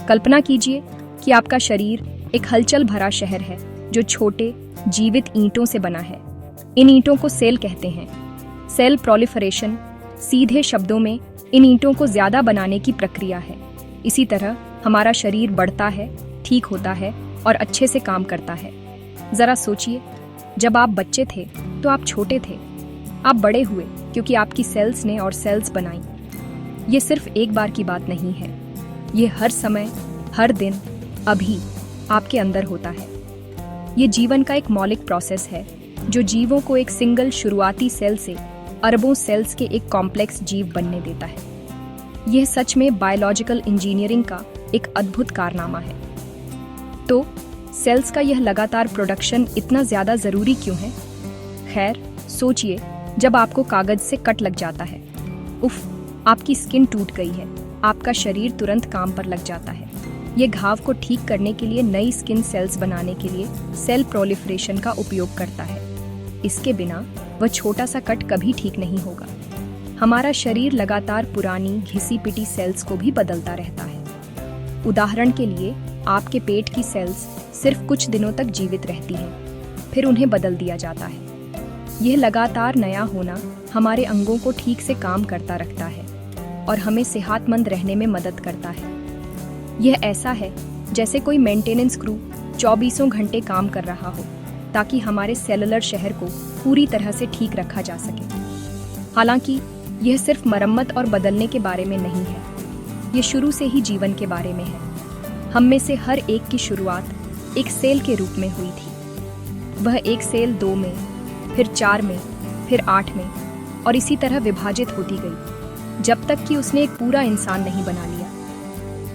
कल्पना कीजिए कि आपका शरीर एक हलचल भरा शहर है जो छोटे जीवित ईंटों से बना है। इन ईंटों को सेल कहते हैं। सेल प्रोलिफरेशन सीधे शब्दों में इन ईंटों को ज्यादा बनाने की प्रक्रिया है। इसी तरह हमारा शरीर बढ़ता है, ठीक होता है और अच्छे से काम करता है। जरा सोचिए, जब आप बच्चे थे तो आप छोटे थे, आप बड़े हुए क्योंकि आपकी सेल्स ने और सेल्स बनाई। ये सिर्फ एक बार की बात नहीं है, ये हर समय, हर दिन, अभी आपके अंदर होता है। ये जीवन का एक मौलिक प्रोसेस है जो जीवों को एक सिंगल शुरुआती सेल से अरबों सेल्स के एक कॉम्प्लेक्स जीव बनने देता है। यह सच में बायोलॉजिकल इंजीनियरिंग का एक अद्भुत कारनामा है। तो सेल्स का यह लगातार प्रोडक्शन इतना ज्यादा जरूरी क्यों है? खैर, सोचिए, जब आपको कागज से कट लग जाता है, उफ, आपकी स्किन टूट गई है, आपका शरीर तुरंत काम पर लग जाता है। ये घाव को ठीक करने के लिए नई स्किन सेल्स बनाने के लिए सेल प्रोलिफरेशन का उपयोग करता है। इसके बिना वह छोटा सा कट कभी ठीक नहीं होगा। हमारा शरीर लगातार पुरानी घिसी पिटी सेल्स को भी बदलता रहता है। उदाहरण के लिए, आपके पेट की सेल्स सिर्फ कुछ दिनों तक जीवित रहती हैं, फिर उन्हें बदल दिया जाता है। यह लगातार नया होना हमारे अंगों को ठीक से काम करता रखता है और हमें सेहतमंद रहने में मदद करता है। यह ऐसा है जैसे कोई मेंटेनेंस क्रू 24 घंटे काम कर रहा हो ताकि हमारे सेलुलर शहर को पूरी तरह से ठीक रखा जा सके। हालांकि यह सिर्फ मरम्मत और बदलने के बारे में नहीं है, यह शुरू से ही जीवन के बारे में है। हम में से हर एक की शुरुआत एक सेल के रूप में हुई थी। वह एक सेल 2 में, फिर 4 में, फिर 8 में और इसी तरह विभाजित होती गई जब तक कि उसने एक पूरा इंसान नहीं बना लिया।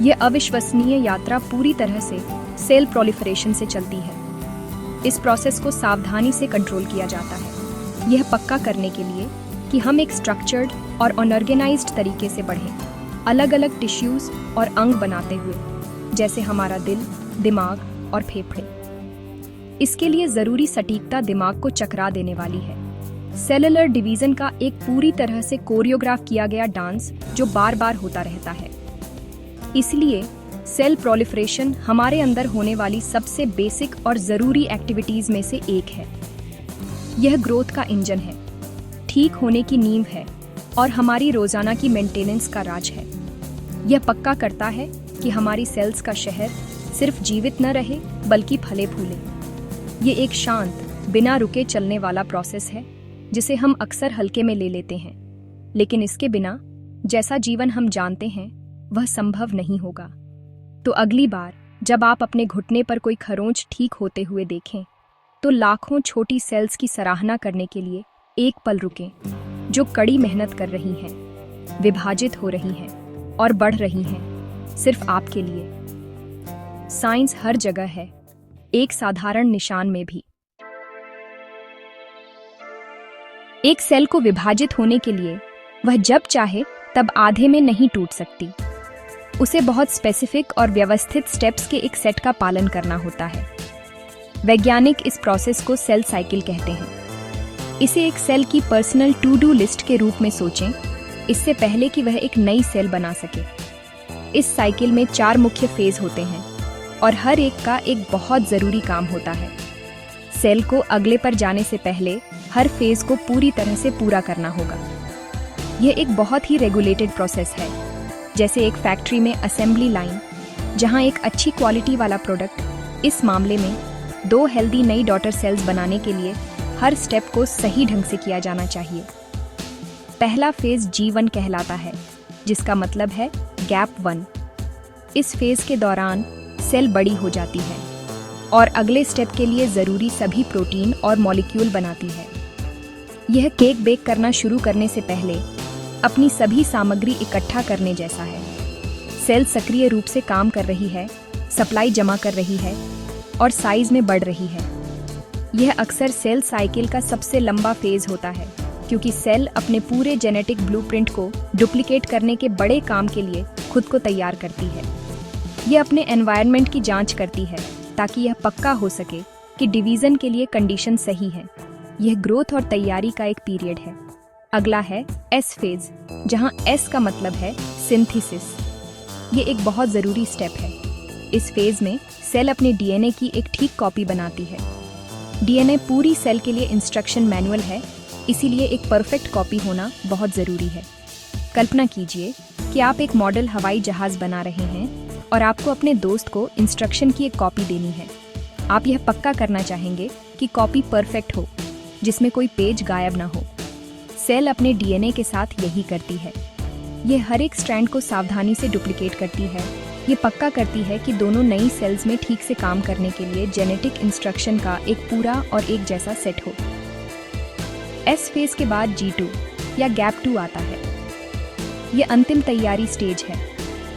यह अविश्वसनीय यात्रा पूरी तरह से सेल प्रोलिफरेशन से चलती है। इस प्रोसेस को सावधानी से कंट्रोल किया जाता है, यह पक्का करने के लिए कि हम एक स्ट्रक्चर्ड और ऑर्गेनाइज्ड तरीके से बढ़ें, अलग अलग टिश्यूज और अंग बनाते हुए, जैसे हमारा दिल, दिमाग और फेफड़े। इसके लिए जरूरी सटीकता दिमाग को चकरा देने वाली है। सेलुलर डिवीजन का एक पूरी तरह से कोरियोग्राफ किया गया डांस जो बार बार होता रहता है। इसलिए सेल प्रोलिफरेशन हमारे अंदर होने वाली सबसे बेसिक और जरूरी एक्टिविटीज में से एक है। यह ग्रोथ का इंजन है, ठीक होने की नींव है और हमारी रोजाना की मेंटेनेंस का राज है। यह पक्का करता है कि हमारी सेल्स का शहर सिर्फ जीवित न रहे बल्कि फले फूले। ये एक शांत, बिना रुके चलने वाला प्रोसेस है जिसे हम अक्सर हल्के में ले लेते हैं, लेकिन इसके बिना जैसा जीवन हम जानते हैं वह संभव नहीं होगा। तो अगली बार जब आप अपने घुटने पर कोई खरोंच ठीक होते हुए देखें, तो लाखों छोटी सेल्स की सराहना करने के लिए एक पल रुकें, जो कड़ी मेहनत कर रही हैं, विभाजित हो रही हैं और बढ़ रही हैं, सिर्फ आपके लिए। साइंस हर जगह है, एक साधारण निशान में भी। एक सेल को विभाजित होने के लिए वह जब चाहे तब आधे में नहीं टूट सकती। उसे बहुत स्पेसिफिक और व्यवस्थित स्टेप्स के एक सेट का पालन करना होता है। वैज्ञानिक इस प्रोसेस को सेल साइकिल कहते हैं। इसे एक सेल की पर्सनल टू डू लिस्ट के रूप में सोचें, इससे पहले कि वह एक नई सेल बना सके। इस साइकिल में 4 मुख्य फेज होते हैं और हर एक का एक बहुत जरूरी काम होता है। सेल को अगले पर जाने से पहले हर फेज को पूरी तरह से पूरा करना होगा। यह एक बहुत ही रेगुलेटेड प्रोसेस है, जैसे एक फैक्ट्री में असेंबली लाइन, जहां एक अच्छी क्वालिटी वाला प्रोडक्ट, इस मामले में 2 हेल्दी नई डॉटर सेल्स बनाने के लिए हर स्टेप को सही ढंग से किया जाना चाहिए। पहला फेज G1 कहलाता है, जिसका मतलब है गैप 1। इस फेज के दौरान सेल बड़ी हो जाती है और अगले स्टेप के लिए जरूरी सभी प्रोटीन और मॉलिक्यूल बनाती है। यह केक बेक करना शुरू करने से पहले अपनी सभी सामग्री इकट्ठा करने जैसा है। सेल सक्रिय रूप से काम कर रही है, सप्लाई जमा कर रही है और साइज में बढ़ रही है। यह अक्सर सेल साइकिल का सबसे लंबा फेज होता है, क्योंकि सेल अपने पूरे जेनेटिक ब्लूप्रिंट को डुप्लीकेट करने के बड़े काम के लिए खुद को तैयार करती है। यह अपने एनवायरनमेंट की जांच करती है ताकि यह पक्का हो सके कि डिवीजन के लिए कंडीशन सही है। यह ग्रोथ और तैयारी का एक पीरियड है। अगला है एस फेज, जहां एस का मतलब है सिंथेसिस। ये एक बहुत ज़रूरी स्टेप है। इस फेज में सेल अपने डीएनए की एक ठीक कॉपी बनाती है। डीएनए पूरी सेल के लिए इंस्ट्रक्शन मैनुअल है, इसीलिए एक परफेक्ट कॉपी होना बहुत ज़रूरी है। कल्पना कीजिए कि आप एक मॉडल हवाई जहाज बना रहे हैं और आपको अपने दोस्त को इंस्ट्रक्शन की एक कॉपी देनी है। आप यह पक्का करना चाहेंगे कि कॉपी परफेक्ट हो, जिसमें कोई पेज गायब ना हो। सेल अपने डीएनए के साथ यही करती है। ये हर एक स्ट्रैंड को सावधानी से डुप्लीकेट करती है। ये पक्का करती है कि दोनों नई सेल्स में ठीक से काम करने के लिए जेनेटिक इंस्ट्रक्शन का एक पूरा और एक जैसा सेट हो। एस फेज के बाद G2 या गैप 2 आता है। ये अंतिम तैयारी स्टेज है।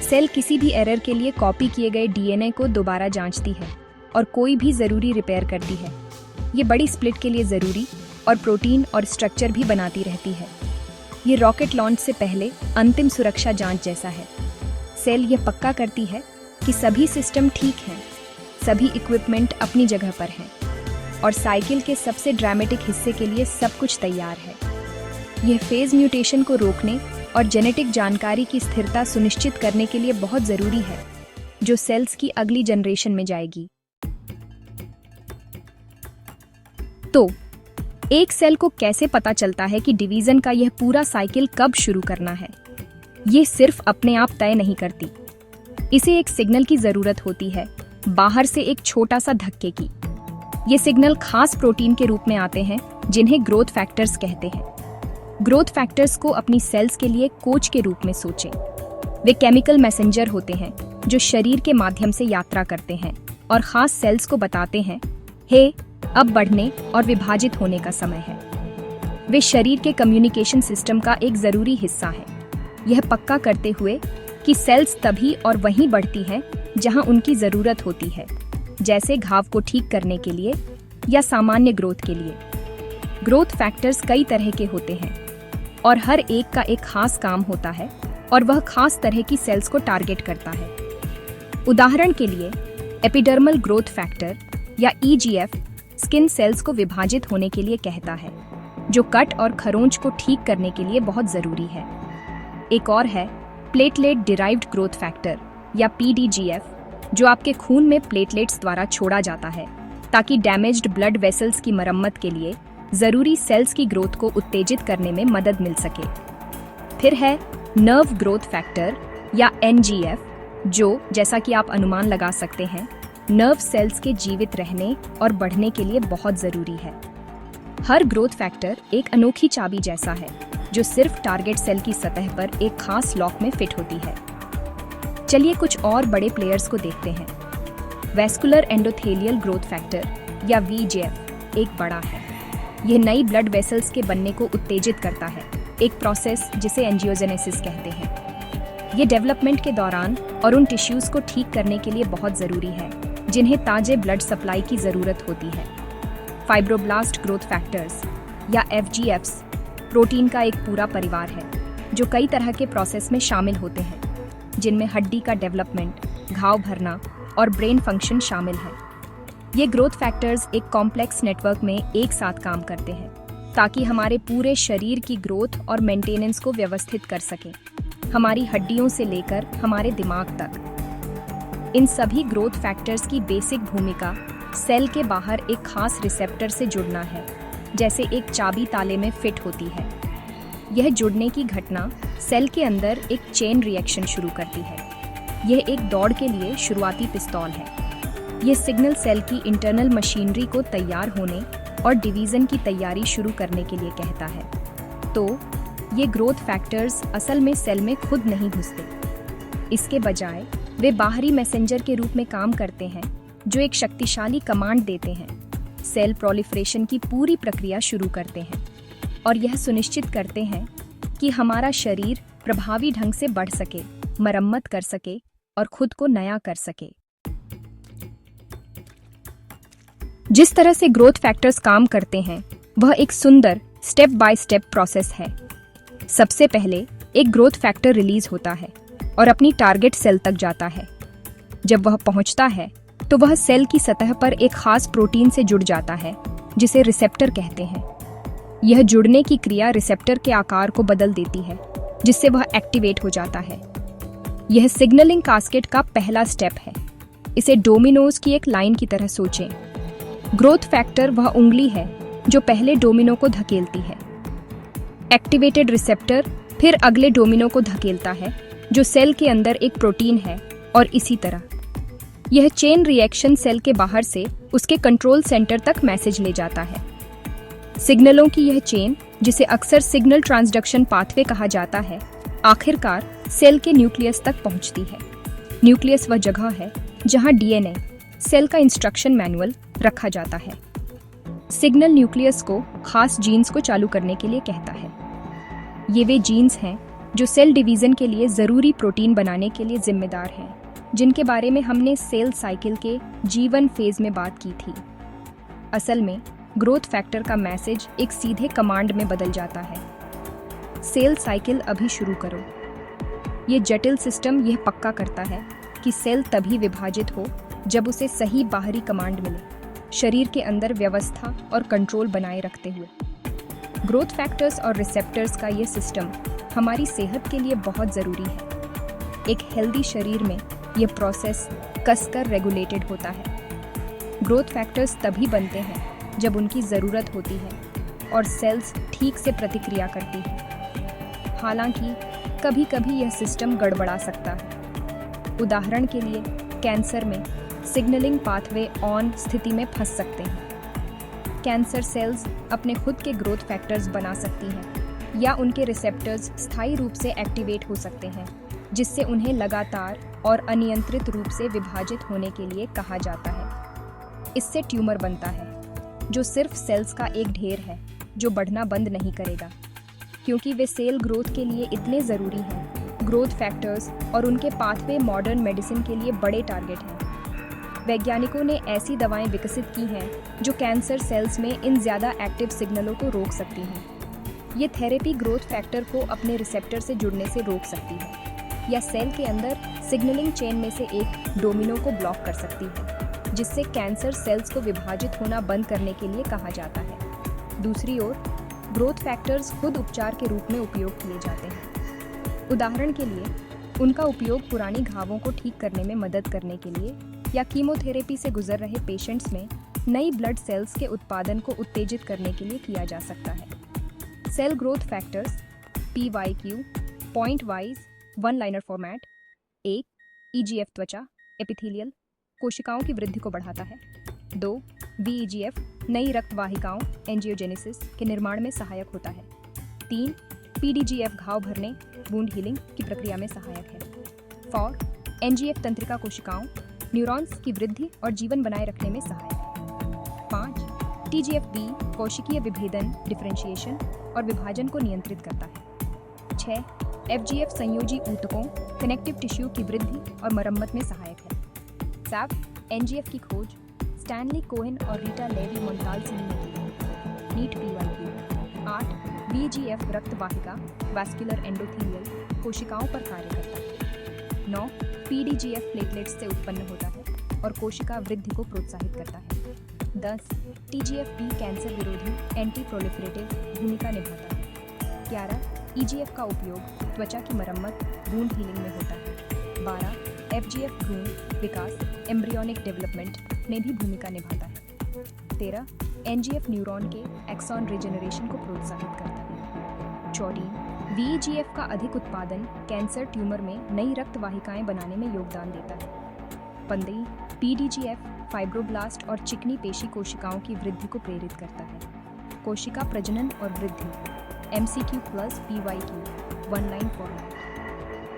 सेल किसी भी एरर के लिए कॉपी किए गए डीएनए को दोबारा जांचती है और कोई भी ज़रूरी रिपेयर करती है। ये बड़ी स्प्लिट के लिए ज़रूरी और प्रोटीन और स्ट्रक्चर भी बनाती रहती है। ये रॉकेट लॉन्च से पहले अंतिम सुरक्षा जांच जैसा है। सेल ये पक्का करती है कि सभी सिस्टम ठीक हैं, सभी इक्विपमेंट अपनी जगह पर हैं और साइकिल के सबसे ड्रामेटिक हिस्से के लिए सब कुछ तैयार है। यह फेज म्यूटेशन को रोकने और जेनेटिक जानकारी की स्थिरता सुनिश्चित करने के लिए बहुत ज़रूरी है, जो सेल्स की अगली जनरेशन में जाएगी। तो एक सेल को कैसे पता चलता है कि डिवीजन का यह पूरा साइकिल कब शुरू करना है? ये सिर्फ अपने आप तय नहीं करती। इसे एक सिग्नल की जरूरत होती है, बाहर से एक छोटा सा धक्के की। ये सिग्नल खास प्रोटीन के रूप में आते हैं, जिन्हें ग्रोथ फैक्टर्स कहते हैं। ग्रोथ फैक्टर्स को अपनी सेल्स के लिए कोच के रूप में सोचें। वे केमिकल मैसेंजर होते हैं जो शरीर के माध्यम से यात्रा करते हैं और खास सेल्स को बताते हैं, हे, अब बढ़ने और विभाजित होने का समय है। वे शरीर के कम्युनिकेशन सिस्टम का एक जरूरी हिस्सा है, यह पक्का करते हुए कि सेल्स तभी और वहीं बढ़ती हैं जहां उनकी जरूरत होती है, जैसे घाव को ठीक करने के लिए या सामान्य ग्रोथ के लिए। ग्रोथ फैक्टर्स कई तरह के होते हैं और हर एक का एक खास काम होता है और वह खास तरह की सेल्स को टारगेट करता है। उदाहरण के लिए एपिडर्मल ग्रोथ फैक्टर या EGF स्किन सेल्स को विभाजित होने के लिए कहता है, जो कट और खरोंच को ठीक करने के लिए बहुत जरूरी है। एक और है प्लेटलेट डिराइव्ड ग्रोथ फैक्टर या PDGF, जो आपके खून में प्लेटलेट्स द्वारा छोड़ा जाता है ताकि डैमेज्ड ब्लड वेसल्स की मरम्मत के लिए जरूरी सेल्स की ग्रोथ को उत्तेजित करने में मदद मिल सके। फिर है नर्व ग्रोथ फैक्टर या NGF, जो, जैसा कि आप अनुमान लगा सकते हैं, नर्व सेल्स के जीवित रहने और बढ़ने के लिए बहुत जरूरी है। हर ग्रोथ फैक्टर एक अनोखी चाबी जैसा है, जो सिर्फ टारगेट सेल की सतह पर एक खास लॉक में फिट होती है। चलिए कुछ और बड़े प्लेयर्स को देखते हैं। वैस्कुलर एंडोथेलियल ग्रोथ फैक्टर या VEGF एक बड़ा है। यह नई ब्लड वेसल्स के बनने को उत्तेजित करता है, एक प्रोसेस जिसे एंजियोजेनेसिस कहते हैं। ये डेवलपमेंट के दौरान और उन टिश्यूज को ठीक करने के लिए बहुत जरूरी है जिन्हें ताजे ब्लड सप्लाई की जरूरत होती है। फाइब्रोब्लास्ट ग्रोथ फैक्टर्स या FGFs प्रोटीन का एक पूरा परिवार है, जो कई तरह के प्रोसेस में शामिल होते हैं, जिनमें हड्डी का डेवलपमेंट, घाव भरना और ब्रेन फंक्शन शामिल है। ये ग्रोथ फैक्टर्स एक कॉम्प्लेक्स नेटवर्क में एक साथ काम करते हैं ताकि हमारे पूरे शरीर की ग्रोथ और मेंटेनेंस को व्यवस्थित कर सकें, हमारी हड्डियों से लेकर हमारे दिमाग तक। इन सभी ग्रोथ फैक्टर्स की बेसिक भूमिका सेल के बाहर एक खास रिसेप्टर से जुड़ना है, जैसे एक चाबी ताले में फिट होती है। यह जुड़ने की घटना सेल के अंदर एक चेन रिएक्शन शुरू करती है। यह एक दौड़ के लिए शुरुआती पिस्तौल है। यह सिग्नल सेल की इंटरनल मशीनरी को तैयार होने और डिवीजन की तैयारी शुरू करने के लिए कहता है। तो ये ग्रोथ फैक्टर्स असल में सेल में खुद नहीं घुसते। इसके बजाय वे बाहरी मैसेंजर के रूप में काम करते हैं, जो एक शक्तिशाली कमांड देते हैं, सेल प्रोलिफरेशन की पूरी प्रक्रिया शुरू करते हैं और यह सुनिश्चित करते हैं कि हमारा शरीर प्रभावी ढंग से बढ़ सके, मरम्मत कर सके और खुद को नया कर सके। जिस तरह से ग्रोथ फैक्टर्स काम करते हैं, वह एक सुंदर स्टेप बाय स्टेप प्रोसेस है। सबसे पहले एक ग्रोथ फैक्टर रिलीज होता है और अपनी टारगेट सेल तक जाता है। जब वह पहुंचता है तो वह सेल की सतह पर एक खास प्रोटीन से जुड़ जाता है, जिसे रिसेप्टर कहते हैं। यह जुड़ने की क्रिया रिसेप्टर के आकार को बदल देती है, जिससे वह एक्टिवेट हो जाता है। यह सिग्नलिंग कास्केड का पहला स्टेप है। इसे डोमिनोज की एक लाइन की तरह सोचें। ग्रोथ फैक्टर वह उंगली है जो पहले डोमिनो को धकेलती है। एक्टिवेटेड रिसेप्टर फिर अगले डोमिनो को धकेलता है, जो सेल के अंदर एक प्रोटीन है, और इसी तरह। यह चेन रिएक्शन सेल के बाहर से उसके कंट्रोल सेंटर तक मैसेज ले जाता है। सिग्नलों की यह चेन, जिसे अक्सर सिग्नल ट्रांसडक्शन पाथवे कहा जाता है, आखिरकार सेल के न्यूक्लियस तक पहुंचती है। न्यूक्लियस वह जगह है जहां डीएनए, सेल का इंस्ट्रक्शन मैनुअल, रखा जाता है। सिग्नल न्यूक्लियस को खास जीन्स को चालू करने के लिए कहता है। ये वे जीन्स हैं जो सेल डिवीजन के लिए ज़रूरी प्रोटीन बनाने के लिए जिम्मेदार हैं, जिनके बारे में हमने सेल साइकिल के G1 फेज में बात की थी। असल में ग्रोथ फैक्टर का मैसेज एक सीधे कमांड में बदल जाता है, सेल साइकिल अभी शुरू करो। ये जटिल सिस्टम यह पक्का करता है कि सेल तभी विभाजित हो जब उसे सही बाहरी कमांड मिले, शरीर के अंदर व्यवस्था और कंट्रोल बनाए रखते हुए। ग्रोथ फैक्टर्स और रिसेप्टर्स का ये सिस्टम हमारी सेहत के लिए बहुत ज़रूरी है। एक हेल्दी शरीर में यह प्रोसेस कसकर रेगुलेटेड होता है। ग्रोथ फैक्टर्स तभी बनते हैं जब उनकी ज़रूरत होती है और सेल्स ठीक से प्रतिक्रिया करती है। हालांकि कभी कभी यह सिस्टम गड़बड़ा सकता है। उदाहरण के लिए कैंसर में सिग्नलिंग पाथवे ऑन स्थिति में फंस सकते हैं। कैंसर सेल्स अपने खुद के ग्रोथ फैक्टर्स बना सकती हैं या उनके रिसेप्टर्स स्थायी रूप से एक्टिवेट हो सकते हैं, जिससे उन्हें लगातार और अनियंत्रित रूप से विभाजित होने के लिए कहा जाता है। इससे ट्यूमर बनता है, जो सिर्फ सेल्स का एक ढेर है जो बढ़ना बंद नहीं करेगा, क्योंकि वे सेल ग्रोथ के लिए इतने ज़रूरी हैं। ग्रोथ फैक्टर्स और उनके पाथवे मॉडर्न मेडिसिन के लिए बड़े टारगेट हैं। वैज्ञानिकों ने ऐसी दवाएं विकसित की हैं जो कैंसर सेल्स में इन ज़्यादा एक्टिव सिग्नलों को रोक सकती हैं। ये थेरेपी ग्रोथ फैक्टर को अपने रिसेप्टर से जुड़ने से रोक सकती है या सेल के अंदर सिग्नलिंग चेन में से एक डोमिनो को ब्लॉक कर सकती है, जिससे कैंसर सेल्स को विभाजित होना बंद करने के लिए कहा जाता है। दूसरी ओर ग्रोथ फैक्टर्स खुद उपचार के रूप में उपयोग किए जाते हैं। उदाहरण के लिए उनका उपयोग पुरानी घावों को ठीक करने में मदद करने के लिए या कीमोथेरेपी से गुजर रहे पेशेंट्स में नई ब्लड सेल्स के उत्पादन को उत्तेजित करने के लिए किया जा सकता है। Cell growth factors PYQ point wise one liner format. 1. EGF त्वचा एपिथेलियल कोशिकाओं की वृद्धि को बढ़ाता है। 2. VEGF नई रक्त वाहिकाओं एंजियोजेनेसिस के निर्माण में सहायक होता है। 3. PDGF घाव भरने वुंड हीलिंग की प्रक्रिया में सहायक है। 4. NGF तंत्रिका कोशिकाओं न्यूरॉन्स की वृद्धि और जीवन बनाए रखने में सहायक है। 5. TGF-B कोशिकीय विभेदन डिफरेंशिएशन और विभाजन को नियंत्रित करता है। 6. FGF संयोजी ऊतकों कनेक्टिव टिश्यू की वृद्धि और मरम्मत में सहायक है। 7. NGF की खोज स्टैनली कोहेन और रीटा लेवी मोंटाल्सिनी ने की है। NEET PYQ। 8. VEGF रक्त वाहिका वैस्कुलर एंडोथेलियल कोशिकाओं पर कार्य करता है। 9. PDGF प्लेटलेट्स से उत्पन्न होता है और कोशिका वृद्धि को प्रोत्साहित करता है। 10. TGF-B कैंसर विरोधी एंटी प्रोलिफरेटिव भूमिका निभाता है। 11. EGF का उपयोग त्वचा की मरम्मत वुंड हीलिंग में होता है। 12. FGF भ्रूण विकास एम्ब्रियोनिक डेवलपमेंट में भी भूमिका निभाता है। 13. NGF न्यूरॉन के एक्सॉन रिजेनरेशन को प्रोत्साहित करता है। 14. VEGF का अधिक उत्पादन कैंसर ट्यूमर में नई रक्त वाहिकाएं बनाने में योगदान देता है। 15. PDGF फाइब्रोब्लास्ट और चिकनी पेशी कोशिकाओं की वृद्धि को प्रेरित करता है। कोशिका प्रजनन और वृद्धि MCQ + PYQ one line format.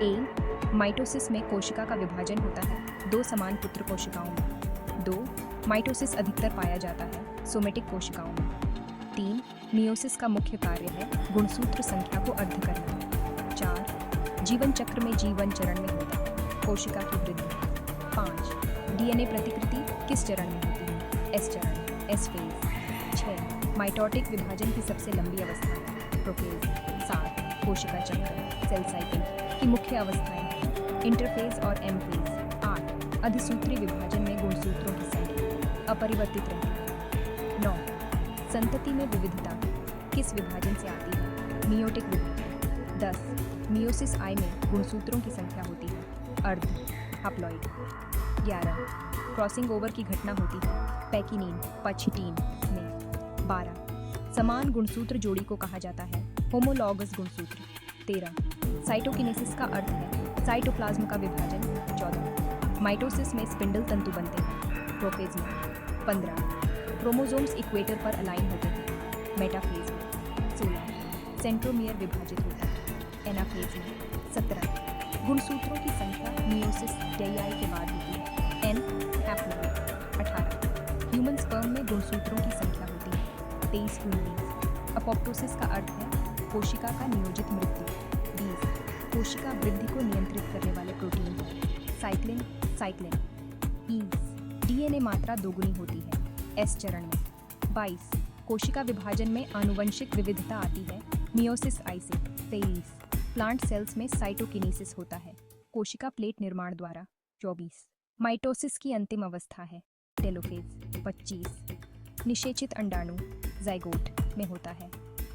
A. Mitosis में कोशिका का विभाजन होता है 2 समान पुत्र कोशिकाओं में। 2. माइटोसिस अधिकतर पाया जाता है सोमेटिक कोशिकाओं में। 3. मियोसिस का मुख्य कार्य है गुणसूत्र संख्या को अर्ध करना। 4. जीवन चक्र में G1 चरण में होता है कोशिका की वृद्धि। 5. DNA प्रतिकृति किस चरण में होती है? S चरण S फेज। 6. माइटोटिक विभाजन की सबसे लंबी अवस्था है प्रोफेज। 7. कोशिका चक्र सेल साइकिल की मुख्य अवस्थाएं इंटरफेज और M फेज। 8. अधिसूत्री विभाजन में गुणसूत्रों की संख्या अपरिवर्तित रहती है। 9. संतति में विविधता किस विभाजन से आती है? मियोटिक विभाजन। 10. मियोसिस आई में गुणसूत्रों की संख्या होती है अर्ध हैप्लॉइड। 11 क्रॉसिंग ओवर की घटना होती है पैकिनीन पचिटीन में। 12 समान गुणसूत्र जोड़ी को कहा जाता है होमोलॉगस गुणसूत्र। 13 साइटोकिनेसिस का अर्थ है साइटोप्लाज्म का विभाजन। 14 माइटोसिस में स्पिंडल तंतु बनते हैं प्रोफेज में। 15 क्रोमोसोम्स इक्वेटर पर अलाइन होते हैं मेटाफेज में। 16 सेंट्रोमियर विभाजित होता है एनाफेज में। 17 गुणसूत्रों की संख्या मियोसिस डेई के बाद होती है एन हैप्लॉइड। 18 ह्यूमन स्पर्म में गुणसूत्रों की संख्या होती है 23 कुंडलीज। अपोप्टोसिस का अर्थ है कोशिका का नियोजित मृत्यु। 20 कोशिका वृद्धि को नियंत्रित करने वाले प्रोटीन हैं साइक्लिन साइक्लिन। 20 डीएनए मात्रा दोगुनी होती है एस चरण में। 22 कोशिका विभाजन में आनुवंशिक विविधता आती है मियोसिस आई से। 23 प्लांट सेल्स में साइटोकिनेसिस होता है कोशिका प्लेट निर्माण द्वारा। 24 माइटोसिस की अंतिम अवस्था है टेलोफेज। 25 निषेचित अंडाणु जाइगोट में होता है।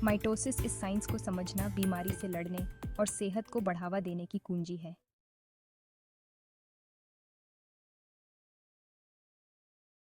माइटोसिस इस साइंस को समझना बीमारी से लड़ने और सेहत को बढ़ावा देने की कुंजी है।